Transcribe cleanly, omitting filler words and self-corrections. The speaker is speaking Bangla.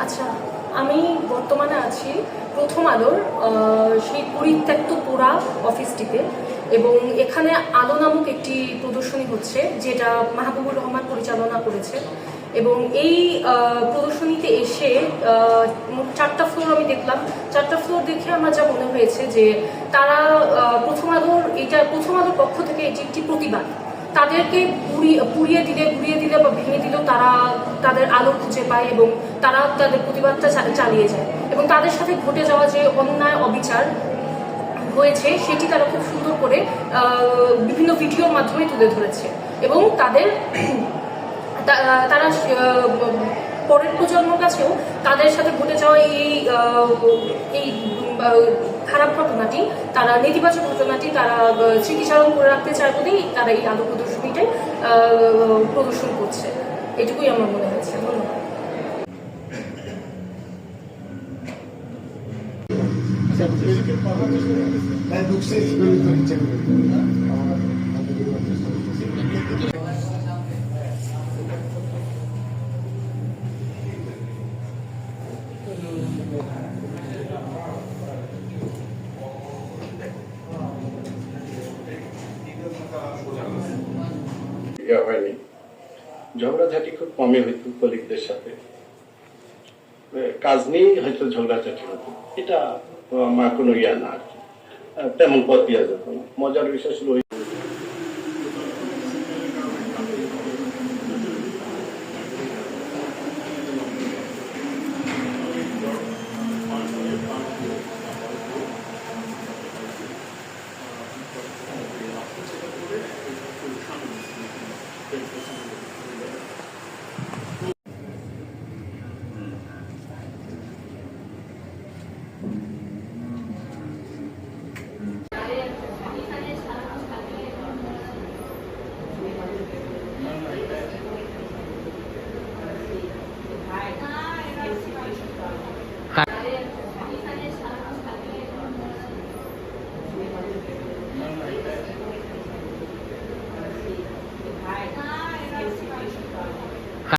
আচ্ছা, আমি বর্তমানে আছি প্রথম আলোর সেই পরিত্যক্ত পোড়া অফিসটিতে, এবং এখানে আলো নামক একটি প্রদর্শনী হচ্ছে যেটা মাহবুবুর রহমান পরিচালনা করেছে। এবং এই প্রদর্শনীতে এসে মোট 4টা ফ্লোর আমি দেখলাম। 4টা ফ্লোর দেখে আমার যা মনে হয়েছে যে তারা প্রথম আলোর পক্ষ থেকে এটি একটি প্রতিবাদ। তাদেরকে পুড়িয়ে দিলে বা ভেঙে দিলেও তারা তাদের আলো খুঁজে পায় এবং তারা তাদের প্রতিবাদটা চালিয়ে যায়, এবং তাদের সাথে ঘটে যাওয়া যে অন্যায় অবিচার হয়েছে সেটি তারা খুব সুন্দর করে বিভিন্ন ভিডিওর মাধ্যমে তুলে ধরেছে। এবং তারা পরের প্রজন্মের কাছেও তাদের সাথে ঘটে যাওয়া এই খারাপ ঘটনাটি, তারা নেতিবাচক ঘটনাটি তারা স্মৃতিচারণ করে রাখতে চায় বলেই তারা এই আলো প্রদর্শনীটাই প্রদর্শন করছে। এটুকুই আমার মনে হয়েছে। হয়নি, ঝগড়াঝাটি খুব কমই হইতো কলিগদের সাথে, কাজ নিয়েই হয়তো ঝগড়াঝাটি হতো। এটা আমার কোনো ইয়া না আর কি, তেমন পথ দেওয়া যেত না। মজার বিষয় ছিল